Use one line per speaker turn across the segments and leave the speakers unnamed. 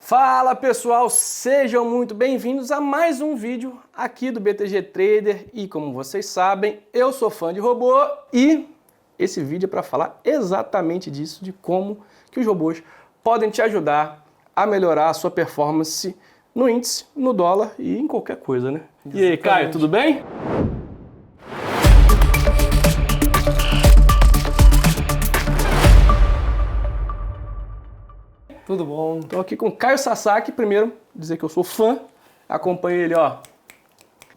Fala pessoal, sejam muito bem-vindos a mais um vídeo aqui do BTG Trader e como vocês sabem, eu sou fã de robô e esse vídeo é para falar exatamente disso, de como que os robôs podem te ajudar a melhorar a sua performance no índice, no dólar e em qualquer coisa, né? Exatamente. E aí, Caio, tudo bem?
Tudo bom.
Estou aqui com o Caio Sasaki, primeiro dizer que eu sou fã, acompanho ele, ó.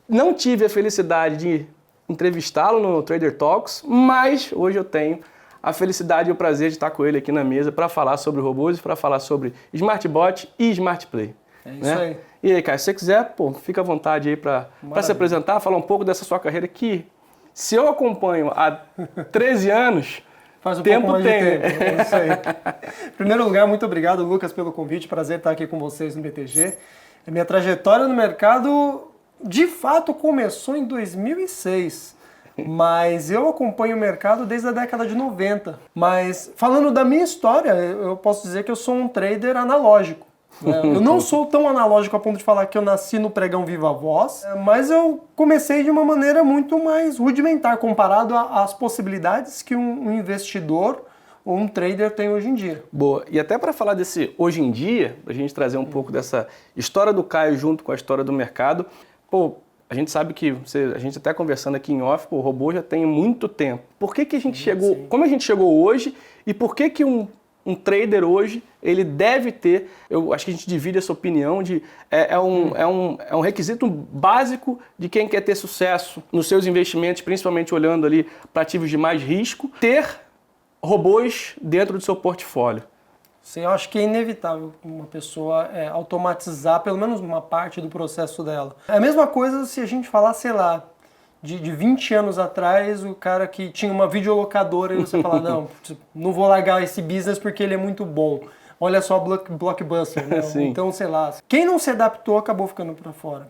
Não tive a felicidade de entrevistá-lo no Trader Talks, mas hoje eu tenho a felicidade e o prazer de estar com ele aqui na mesa para falar sobre robôs, para falar sobre SmartBot e SmartPlay.
É isso aí.
E aí, Caio, se você quiser, pô, fica à vontade aí para se apresentar, falar um pouco dessa sua carreira que, se eu acompanho há 13 anos...
Faz um pouco mais de tempo, é isso aí. Em primeiro lugar, muito obrigado, Lucas, pelo convite. Prazer estar aqui com vocês no BTG. A minha trajetória no mercado, de fato, começou em 2006. Mas eu acompanho o mercado desde a década de 90. Mas, falando da minha história, eu posso dizer que eu sou um trader analógico. Eu não sou tão analógico a ponto de falar que eu nasci no pregão Viva Voz, mas eu comecei de uma maneira muito mais rudimentar comparado às possibilidades que um investidor ou um trader tem hoje em dia.
Boa. E até para falar desse hoje em dia, a gente trazer um pouco dessa história do Caio junto com a história do mercado, pô, a gente sabe que, a gente até conversando aqui em off, pô, o robô já tem muito tempo. Por que a gente chegou, como a gente chegou hoje e por que um trader hoje, ele deve ter, eu acho que a gente divide essa opinião, é um requisito básico de quem quer ter sucesso nos seus investimentos, principalmente olhando ali para ativos de mais risco, ter robôs dentro do seu portfólio.
Sim, eu acho que é inevitável uma pessoa automatizar pelo menos uma parte do processo dela. É a mesma coisa se a gente falar, sei lá, de 20 anos atrás, o cara que tinha uma videolocadora e você fala, não vou largar esse business porque ele é muito bom. Olha só Blockbuster, né? Então, sei lá, quem não se adaptou acabou ficando para fora,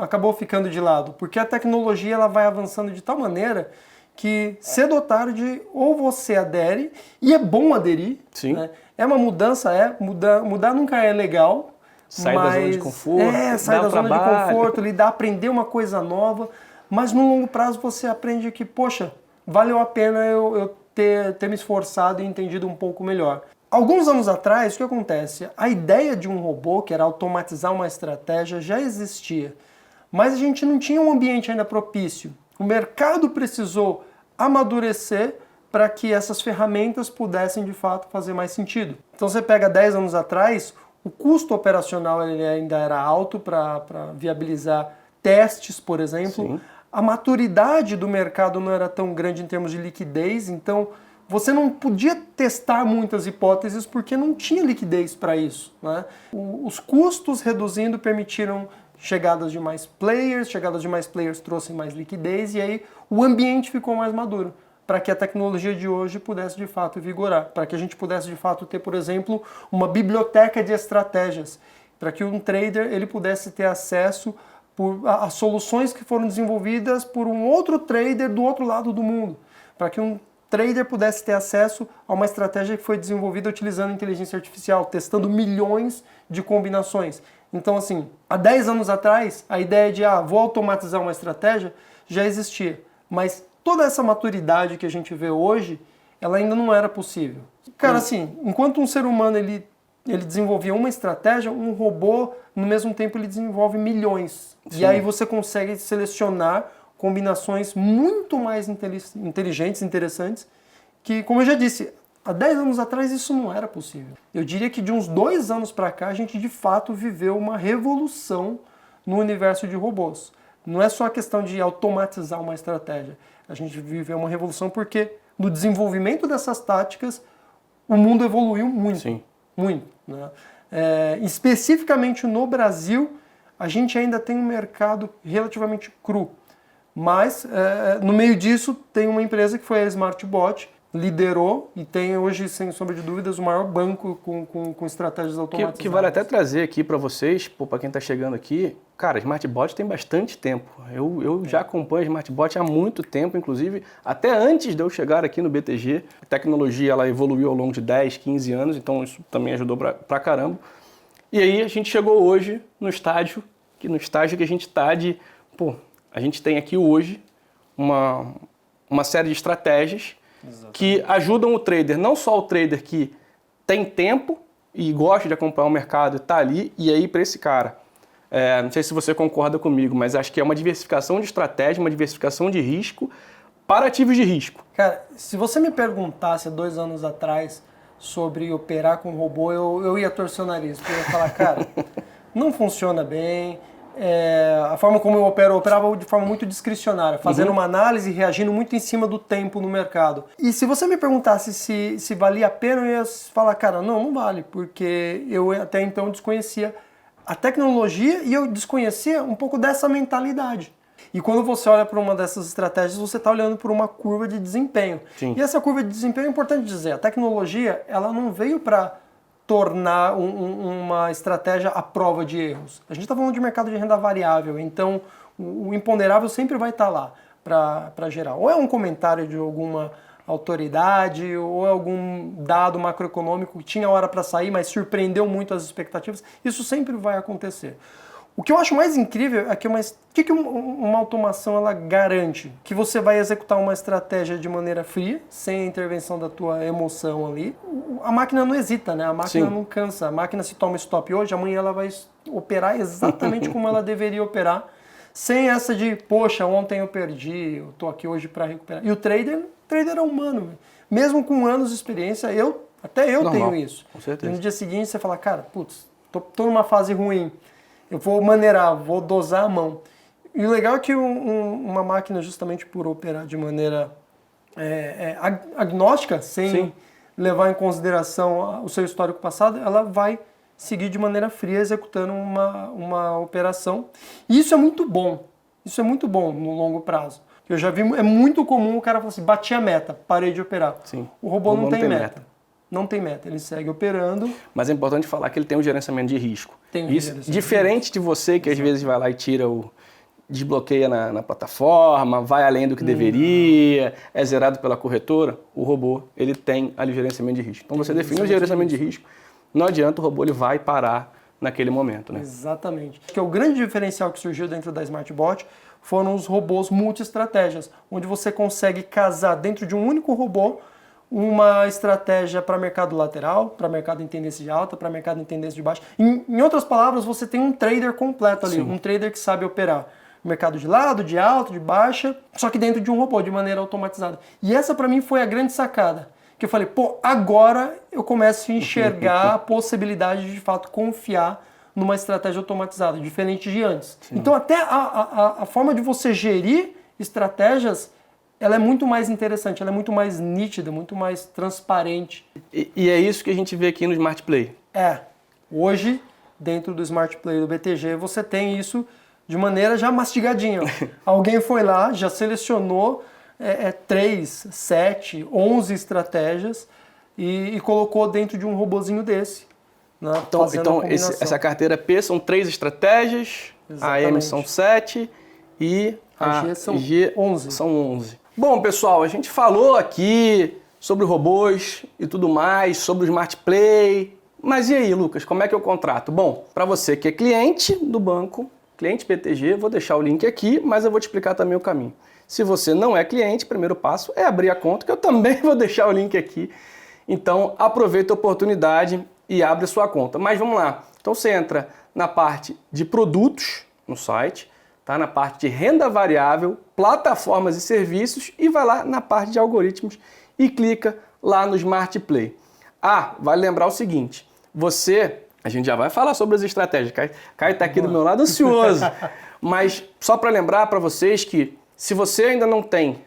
acabou ficando de lado, porque a tecnologia ela vai avançando de tal maneira que cedo ou tarde ou você adere, e é bom aderir,
Sim.
Né? É uma mudança, mudar nunca é legal,
sair da zona de conforto,
sair da zona de conforto, lidar, aprender uma coisa nova. Mas no longo prazo você aprende que, poxa, valeu a pena eu ter me esforçado e entendido um pouco melhor. Alguns anos atrás, o que acontece? A ideia de um robô, que era automatizar uma estratégia, já existia. Mas a gente não tinha um ambiente ainda propício. O mercado precisou amadurecer para que essas ferramentas pudessem, de fato, fazer mais sentido. Então você pega 10 anos atrás, o custo operacional ele ainda era alto para viabilizar testes, por exemplo. Sim. A maturidade do mercado não era tão grande em termos de liquidez, então você não podia testar muitas hipóteses porque não tinha liquidez para isso, né? Os custos reduzindo permitiram chegadas de mais players trouxem mais liquidez e aí o ambiente ficou mais maduro para que a tecnologia de hoje pudesse de fato vigorar, para que a gente pudesse de fato ter, por exemplo, uma biblioteca de estratégias, para que um trader ele pudesse ter acesso as soluções que foram desenvolvidas por um outro trader do outro lado do mundo, para que um trader pudesse ter acesso a uma estratégia que foi desenvolvida utilizando inteligência artificial, testando milhões de combinações. Então, assim, há 10 anos atrás, a ideia de vou automatizar uma estratégia já existia, mas toda essa maturidade que a gente vê hoje, ela ainda não era possível. Cara, assim, enquanto um ser humano ele desenvolvia uma estratégia, um robô, no mesmo tempo, ele desenvolve milhões. Sim. E aí você consegue selecionar combinações muito mais inteligentes, interessantes, que, como eu já disse, há 10 anos atrás isso não era possível. Eu diria que de uns 2 anos para cá, a gente de fato viveu uma revolução no universo de robôs. Não é só a questão de automatizar uma estratégia. A gente viveu uma revolução porque no desenvolvimento dessas táticas, o mundo evoluiu muito. Sim. Muito. Né? Especificamente no Brasil, a gente ainda tem um mercado relativamente cru. Mas, no meio disso, tem uma empresa que foi a SmartBot, liderou e tem hoje, sem sombra de dúvidas, o maior banco com estratégias automatizadas.
Que vale até trazer aqui para vocês, para quem está chegando aqui, cara, a SmartBot tem bastante tempo. Eu já acompanho a SmartBot há muito tempo, inclusive até antes de eu chegar aqui no BTG. A tecnologia ela evoluiu ao longo de 10, 15 anos, então isso também ajudou pra caramba. E aí a gente chegou hoje no estágio que a gente está a gente tem aqui hoje uma série de estratégias que ajudam o trader, não só o trader que tem tempo e gosta de acompanhar o mercado e está ali, e aí para esse cara, não sei se você concorda comigo, mas acho que é uma diversificação de estratégia, uma diversificação de risco para ativos de risco.
Cara, se você me perguntasse 2 anos atrás sobre operar com robô, eu ia torcer o nariz, porque eu ia falar, cara, não funciona bem. A forma como eu operava de forma muito discricionária, fazendo uma análise e reagindo muito em cima do tempo no mercado. E se você me perguntasse se valia a pena, eu ia falar, cara, não vale, porque eu até então desconhecia a tecnologia e eu desconhecia um pouco dessa mentalidade. E quando você olha para uma dessas estratégias, você está olhando por uma curva de desempenho.
Sim.
E essa curva de desempenho é importante dizer, a tecnologia ela não veio para tornar uma estratégia à prova de erros. A gente está falando de mercado de renda variável, então o imponderável sempre vai estar lá para gerar. Ou é um comentário de alguma autoridade, ou é algum dado macroeconômico que tinha hora para sair, mas surpreendeu muito as expectativas. Isso sempre vai acontecer. O que eu acho mais incrível é que uma automação ela garante que você vai executar uma estratégia de maneira fria, sem a intervenção da tua emoção ali. A máquina não hesita, né? A máquina
Sim.
não cansa. A máquina se toma stop hoje, amanhã ela vai operar exatamente como ela deveria operar, sem essa de, poxa, ontem eu perdi, eu tô aqui hoje para recuperar. E o trader é humano. Mesmo com anos de experiência, até eu
Normal,
tenho isso.
com certeza.
E no dia seguinte você fala, cara, putz, tô numa fase ruim. Eu vou maneirar, vou dosar a mão. E o legal é que uma máquina, justamente por operar de maneira agnóstica, sem levar em consideração o seu histórico passado, ela vai seguir de maneira fria, executando uma operação. E isso é muito bom. Isso é muito bom no longo prazo. Eu já vi, é muito comum o cara falar assim, bati a meta, parei de operar.
Sim.
O robô não tem meta. Não tem meta, ele segue operando.
Mas é importante falar que ele tem um gerenciamento de risco.
Tem um
Isso,
gerenciamento
diferente de você, que às vezes vai lá e desbloqueia na plataforma, vai além do que deveria, é zerado pela corretora, o robô, ele tem ali o gerenciamento de risco. Então você define o gerenciamento de risco, não adianta, o robô ele vai parar naquele momento, né?
Exatamente. Que é o grande diferencial que surgiu dentro da SmartBot foram os robôs multi-estratégias, onde você consegue casar dentro de um único robô uma estratégia para mercado lateral, para mercado em tendência de alta, para mercado em tendência de baixa. Em outras palavras, você tem um trader completo ali, um trader que sabe operar mercado de lado, de alta, de baixa, só que dentro de um robô, de maneira automatizada. E essa para mim foi a grande sacada, que eu falei, agora eu começo a enxergar a possibilidade de fato confiar numa estratégia automatizada, diferente de antes. Sim. Então até a forma de você gerir estratégias, ela é muito mais interessante, ela é muito mais nítida, muito mais transparente.
E é isso que a gente vê aqui no Smart Play.
Hoje, dentro do Smart Play do BTG, você tem isso de maneira já mastigadinha. Alguém foi lá, já selecionou 3, 7, 11 estratégias e colocou dentro de um robozinho desse. Né,
então essa carteira P são 3 estratégias, a M são 7 e a G são 11. Bom, pessoal, a gente falou aqui sobre robôs e tudo mais, sobre o Smart Play. Mas e aí, Lucas, como é que eu contrato? Bom, para você que é cliente do banco, cliente BTG, vou deixar o link aqui, mas eu vou te explicar também o caminho. Se você não é cliente, o primeiro passo é abrir a conta, que eu também vou deixar o link aqui. Então, aproveita a oportunidade e abre a sua conta. Mas vamos lá. Então, você entra na parte de produtos no site, tá? Na parte de renda variável, plataformas e serviços e vai lá na parte de algoritmos e clica lá no Smart Play. Vale lembrar o seguinte, a gente já vai falar sobre as estratégias, Caio está aqui do meu lado ansioso, mas só para lembrar para vocês que se você ainda não tem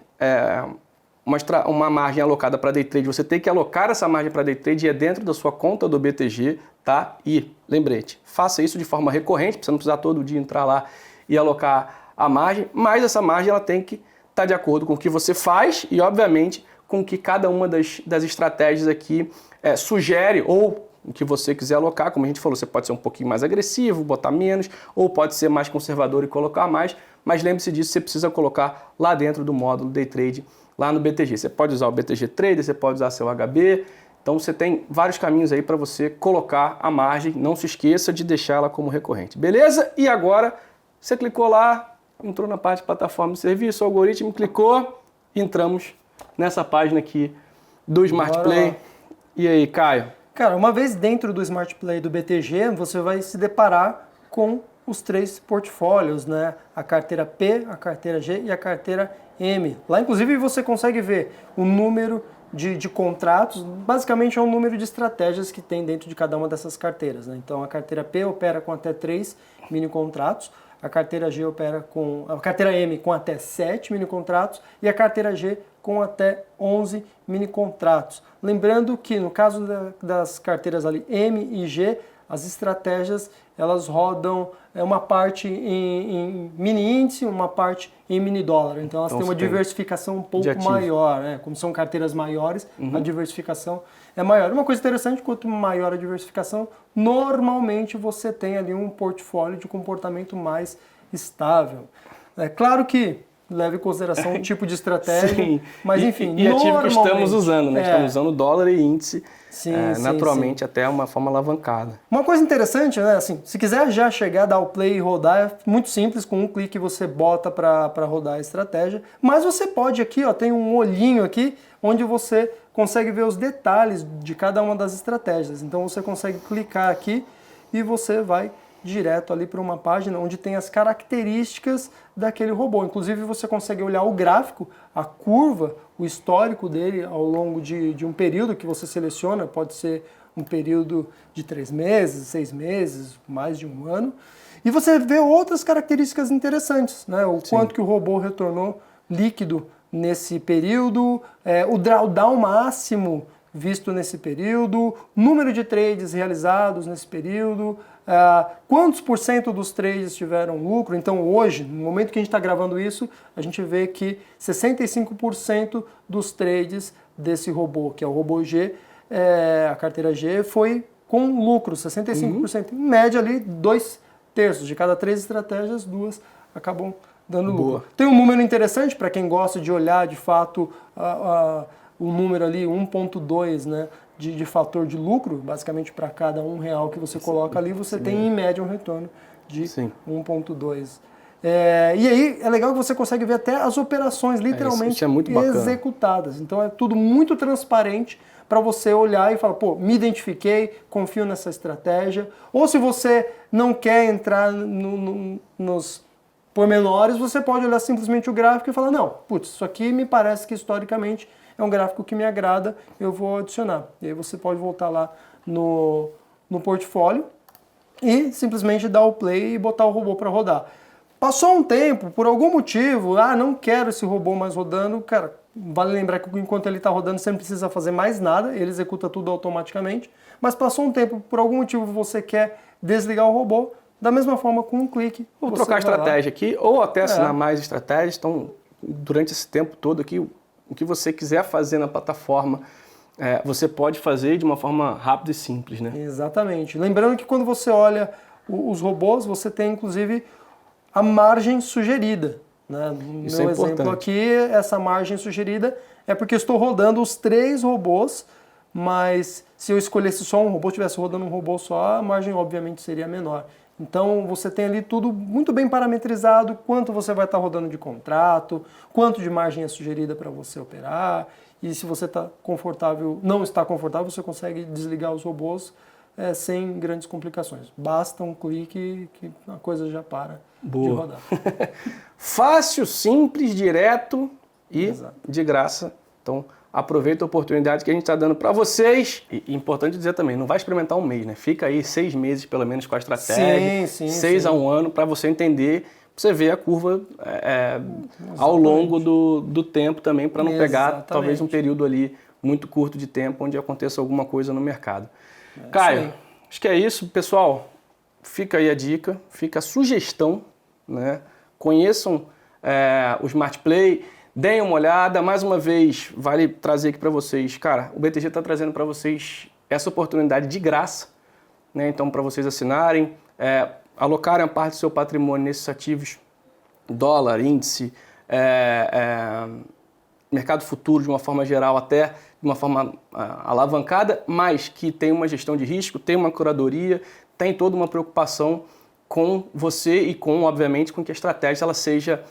uma margem alocada para day trade, você tem que alocar essa margem para day trade e é dentro da sua conta do BTG, tá? E lembrete, faça isso de forma recorrente, para você não precisar todo dia entrar lá e alocar a margem, mas essa margem ela tem que estar de acordo com o que você faz e, obviamente, com o que cada uma das estratégias aqui sugere ou o que você quiser alocar. Como a gente falou, você pode ser um pouquinho mais agressivo, botar menos, ou pode ser mais conservador e colocar mais, mas lembre-se disso, você precisa colocar lá dentro do módulo Day Trade, lá no BTG. Você pode usar o BTG Trader, você pode usar seu HB, Então você tem vários caminhos aí para você colocar a margem, não se esqueça de deixar ela como recorrente. Beleza? E agora você clicou lá, entrou na parte de plataforma de serviço, o algoritmo clicou, entramos nessa página aqui do Smart Play. E aí, Caio?
Cara, uma vez dentro do Smart Play do BTG, você vai se deparar com os 3 portfólios, né? A carteira P, a carteira G e a carteira M. Lá, inclusive, você consegue ver o número de contratos, basicamente é um número de estratégias que tem dentro de cada uma dessas carteiras, né? Então, a carteira P opera com até 3 mini contratos, a carteira G opera com... a carteira M com até 7 mini contratos e a carteira G com até 11 mini contratos. Lembrando que no caso das carteiras ali M e G, as estratégias elas rodam uma parte em mini índice, uma parte em mini dólar. Então elas têm uma diversificação um pouco maior, né? Como são carteiras maiores, a diversificação é maior. Uma coisa interessante, quanto maior a diversificação, normalmente você tem ali um portfólio de comportamento mais estável. É claro que leve em consideração o tipo de estratégia,
sim.
Mas enfim,
e ativo que estamos usando, né? Estamos usando dólar e índice, naturalmente até uma forma alavancada.
Uma coisa interessante, né? Assim, se quiser já chegar, dar o play e rodar, é muito simples, com um clique você bota para rodar a estratégia, mas você pode aqui, ó, tem um olhinho aqui, onde você consegue ver os detalhes de cada uma das estratégias. Então você consegue clicar aqui e você vai direto ali para uma página onde tem as características daquele robô. Inclusive você consegue olhar o gráfico, a curva, o histórico dele ao longo de um período que você seleciona, pode ser um período de 3 meses, 6 meses, mais de um ano. E você vê outras características interessantes, né? O quanto que o robô retornou líquido nesse período, o drawdown máximo visto nesse período, número de trades realizados nesse período, quantos por cento dos trades tiveram lucro. Então hoje, no momento que a gente está gravando isso, a gente vê que 65% dos trades desse robô, que é o robô G, a carteira G, foi com lucro, 65%. Em média ali, 2/3 de cada 3 estratégias, 2 acabam dando lucro. Tem um número interessante para quem gosta de olhar de fato o número ali, 1,2, né, de fator de lucro, basicamente para cada R$1 que você coloca ali, você tem em média um retorno de 1,2. E aí é legal que você consegue ver até as operações literalmente
isso é muito
executadas. Então é tudo muito transparente para você olhar e falar, pô, me identifiquei, confio nessa estratégia. Ou se você não quer entrar nos pormenores, você pode olhar simplesmente o gráfico e falar, não, putz, isso aqui me parece que historicamente é um gráfico que me agrada, eu vou adicionar. E aí você pode voltar lá no portfólio e simplesmente dar o play e botar o robô para rodar. Passou um tempo, por algum motivo, não quero esse robô mais rodando, cara, vale lembrar que enquanto ele está rodando você não precisa fazer mais nada, ele executa tudo automaticamente, mas passou um tempo, por algum motivo você quer desligar o robô, da mesma forma com um clique.
Ou trocar a estratégia aqui, ou até assinar mais estratégias, então durante esse tempo todo aqui, o que você quiser fazer na plataforma, você pode fazer de uma forma rápida e simples, né?
Exatamente. Lembrando que quando você olha os robôs, você tem inclusive a margem sugerida, né? No meu exemplo aqui, essa margem sugerida é porque eu estou rodando os 3 robôs, mas se eu escolhesse só um robô, estivesse rodando um robô só, a margem obviamente seria menor. Então você tem ali tudo muito bem parametrizado, quanto você vai estar rodando de contrato, quanto de margem é sugerida para você operar, e se você está confortável, não está confortável, você consegue desligar os robôs sem grandes complicações. Basta um clique que a coisa já para de rodar.
Fácil, simples, direto e de graça. Então aproveita a oportunidade que a gente está dando para vocês. E importante dizer também, não vai experimentar um mês, né? Fica aí 6 meses pelo menos com a estratégia, 6 a 1 ano, para você entender, pra você ver a curva ao longo do tempo também, para não pegar talvez um período ali muito curto de tempo onde aconteça alguma coisa no mercado. Caio, acho que é isso, pessoal. Fica aí a dica, fica a sugestão, né? Conheçam o Smart Play. Deem uma olhada, mais uma vez, vale trazer aqui para vocês, cara, o BTG está trazendo para vocês essa oportunidade de graça, né? Então para vocês assinarem, alocarem a parte do seu patrimônio nesses ativos, dólar, índice, mercado futuro de uma forma geral, até uma forma alavancada, mas que tem uma gestão de risco, tem uma curadoria, tem toda uma preocupação com você e com, obviamente, com que a estratégia ela seja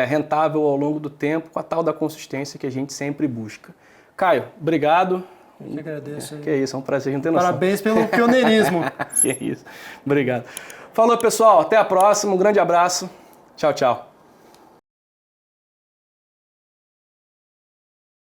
rentável ao longo do tempo, com a tal da consistência que a gente sempre busca. Caio, obrigado.
Eu que agradeço.
Que isso, é um prazer, não ter noção.
Parabéns pelo pioneirismo.
Que isso, obrigado. Falou, pessoal, até a próxima, um grande abraço. Tchau, tchau.